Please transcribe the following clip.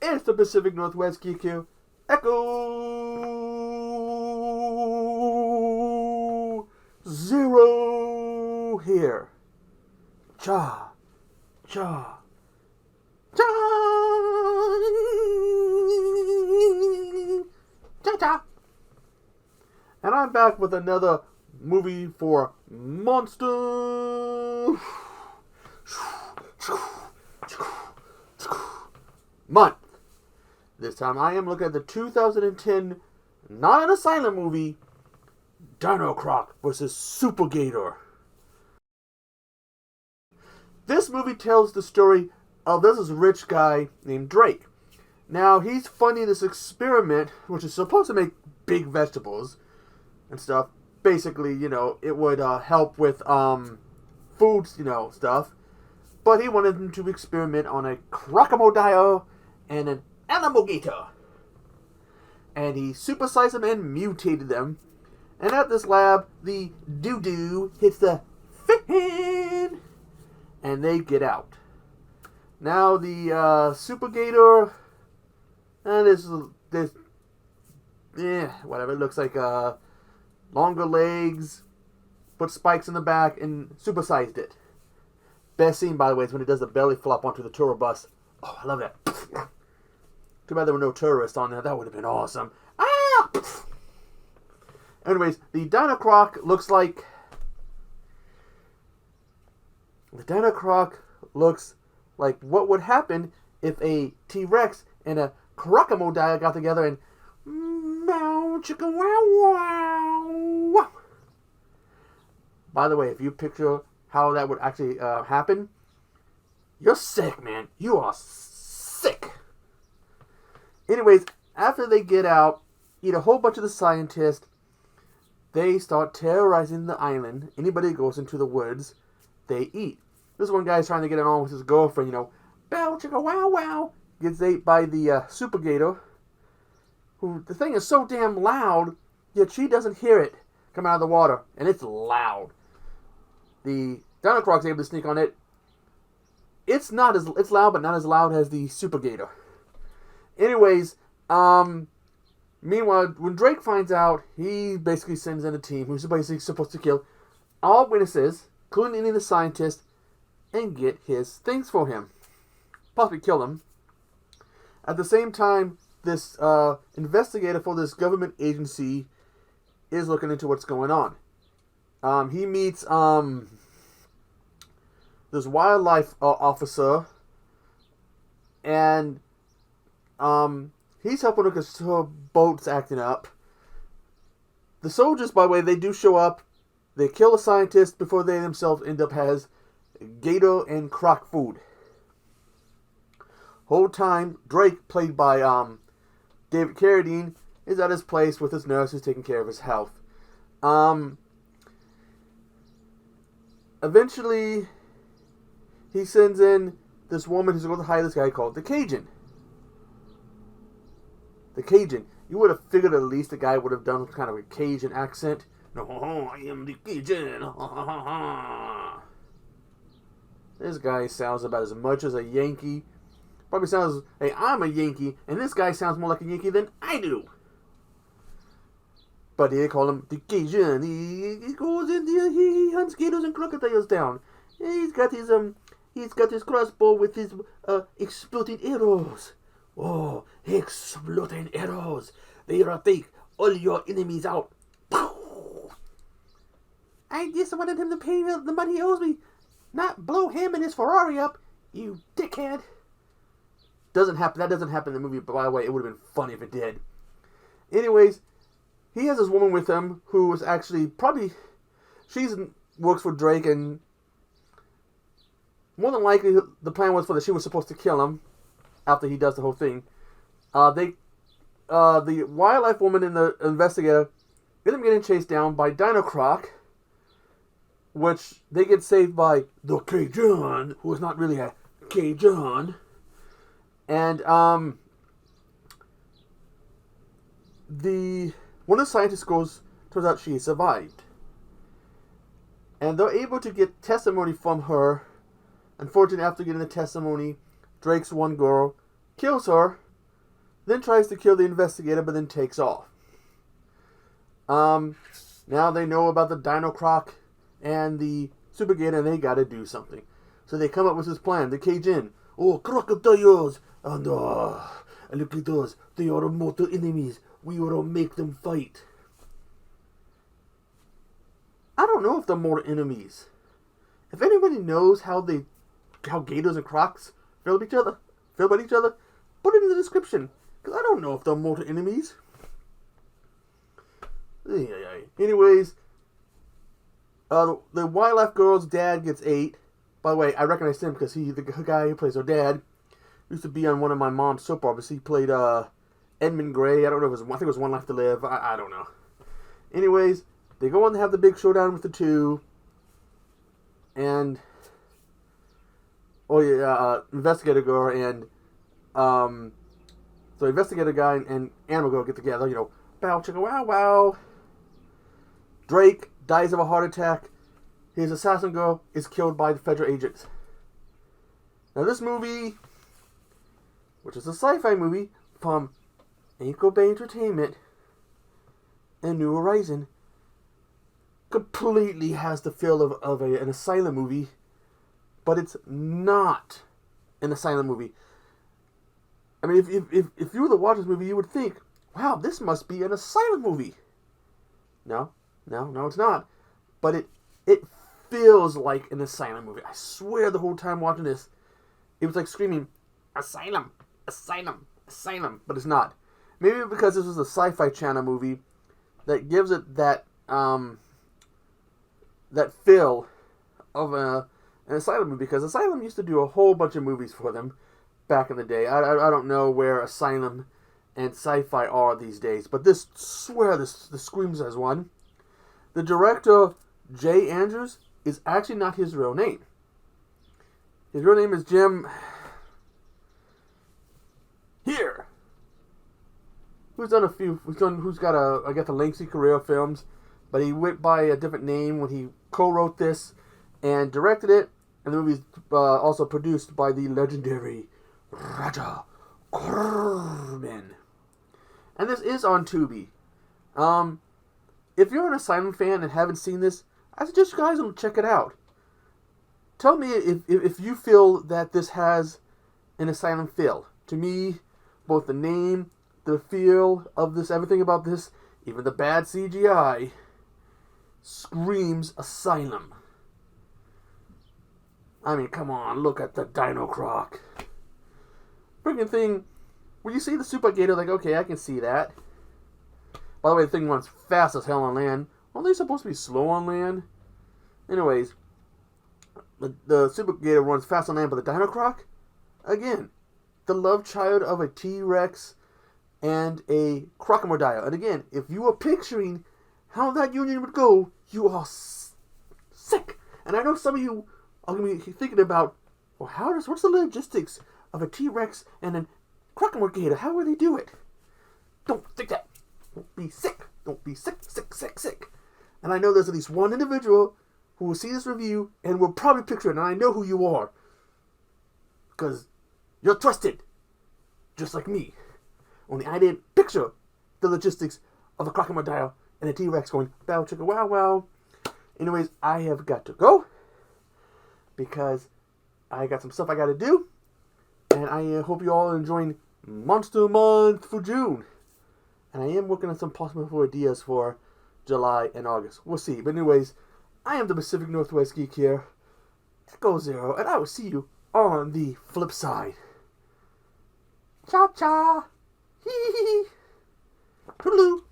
It's the Pacific Northwest QQ Echo Zero here. Cha, cha, cha, cha, cha. And I'm back with another movie for Monster Month. This time I am looking at the 2010 not an asylum movie, Dinocroc vs. Supergator. This movie tells the story of this rich guy named Drake. Now, he's funding this experiment, which is supposed to make big vegetables and stuff. Basically, it would help with food, stuff. But he wanted him to experiment on a crocodile and an alligator. And he supersized them and mutated them. And at this lab, the doo-doo hits the fan. And they get out. Now the Supergator, whatever. It looks like longer legs, put spikes in the back, and supersized it. Best scene, by the way, is when it does the belly flop onto the tour bus. Oh, I love that. Too bad there were no tourists on there. That would have been awesome. Ah! Anyways, the Dinocroc looks like what would happen if a T-Rex and a crocodile got together and meow chicka wow wow. By the way, if you picture how that would actually happen, you're sick, man. You are sick. Anyways, after they get out, eat a whole bunch of the scientists, they start terrorizing the island. Anybody that goes into the woods, they eat. This one guy's trying to get it on with his girlfriend, bow chicka wow wow. Gets ate by the Supergator, who, the thing is so damn loud, yet she doesn't hear it come out of the water, and it's loud. The Dinocroc's able to sneak on it. It's loud, but not as loud as the Supergator. Anyways, meanwhile, when Drake finds out, he basically sends in a team who's basically supposed to kill all witnesses, including any of the scientists, and get his things for him. Possibly kill him. At the same time, this investigator for this government agency is looking into what's going on. He meets this wildlife officer, and he's helping her because her boat's acting up. The soldiers, by the way, they do show up. They kill a scientist before they themselves end up as gator and croc food. Whole time, Drake, played by David Carradine, is at his place with his nurse who's taking care of his health. Eventually, he sends in this woman who's going to hire this guy called the Cajun. The Cajun. You would have figured at least the guy would have done kind of a Cajun accent. No, I am the Cajun. This guy sounds about as much as a Yankee. Probably sounds, hey, I'm a Yankee, and this guy sounds more like a Yankee than I do. But they call him the Cajun. He goes in there, he hunts gators and crocodiles down. He's got his crossbow with his exploding arrows. Oh, exploding arrows. They will take all your enemies out. I just wanted him to pay the money he owes me, not blow him and his Ferrari up, you dickhead. Doesn't happen. That doesn't happen in the movie, but by the way, it would have been funny if it did. Anyways, he has this woman with him who was actually works for Drake, and more than likely the plan was she was supposed to kill him after he does the whole thing. The wildlife woman and the investigator end up getting chased down by Dinocroc, which they get saved by the Cajun, who is not really a Cajun. And one of the scientists turns out she survived. And they're able to get testimony from her. Unfortunately, after getting the testimony, Drake's one girl kills her then tries to kill the investigator, but then takes off. Now they know about the Dinocroc and the Supergator, and they gotta do something. So they come up with this plan. They cage in. Oh, crocodiles! And look at those. They are mortal enemies. We will make them fight. I don't know if they're mortal enemies. If anybody knows how gators and crocs feel about each other, put it in the description. Because I don't know if they're mortal enemies. Anyways, the wildlife girl's dad gets ate. By the way, I recognize him because the guy who plays her dad used to be on one of my mom's soap operas. He played Edmund Gray. I don't know if it was, I think it was One Life to Live. I don't know. Anyways, they go on to have the big showdown with the two. And investigator girl and so investigator guy and animal girl get together. You know, bow chicka wow wow. Drake dies of a heart attack. His assassin girl is killed by the federal agents. Now this movie, which is a sci-fi movie from Anchor Bay Entertainment and New Horizon, completely has the feel of an asylum movie, but it's not an asylum movie. I mean, if you were to watch this movie, you would think, wow, this must be an asylum movie. No, it's not. But it feels like an asylum movie. I swear the whole time watching this, it was like screaming, asylum, asylum, asylum. But it's not. Maybe because this was a Sci-Fi Channel movie that gives it that feel of an asylum movie. Because Asylum used to do a whole bunch of movies for them back in the day. I don't know where Asylum and Sci-Fi are these days. But this screams as one. The director, Jay Andrews, is actually not his real name. His real name is Jim Here. Who's got a lengthy career of films, but he went by a different name when he co-wrote this and directed it. And the movie is also produced by the legendary Raja Corman. And this is on Tubi. If you're an Asylum fan and haven't seen this, I suggest you guys check it out. Tell me if you feel that this has an Asylum feel. To me, both the name, the feel of this, everything about this, even the bad CGI, screams Asylum. I mean, come on, look at the Dinocroc. Freaking thing, when you see the Supergator, like, okay, I can see that. By the way, the thing runs fast as hell on land. Aren't they supposed to be slow on land? Anyways, the Supergator runs fast on land, but the Dinocroc, again, the love child of a T-Rex and a crocodile. And again, if you are picturing how that union would go, you are sick. And I know some of you are going to be thinking about, well, what's the logistics of a T-Rex and a crocodile? How will they do it? Don't think that. Don't be sick. Don't be sick. And I know there's at least one individual who will see this review and will probably picture it. And I know who you are. Because you're twisted. Just like me. Only I didn't picture the logistics of a crocodile and a T-Rex going, bow chicka wow wow. Anyways, I have got to go. Because I got some stuff I got to do. And I hope you all are enjoying Monster Month for June. And I am working on some possible ideas for July and August. We'll see. But anyways, I am the Pacific Northwest Geek here. Echo Zero. And I will see you on the flip side. Cha-cha. Hee hee hee. Toodaloo.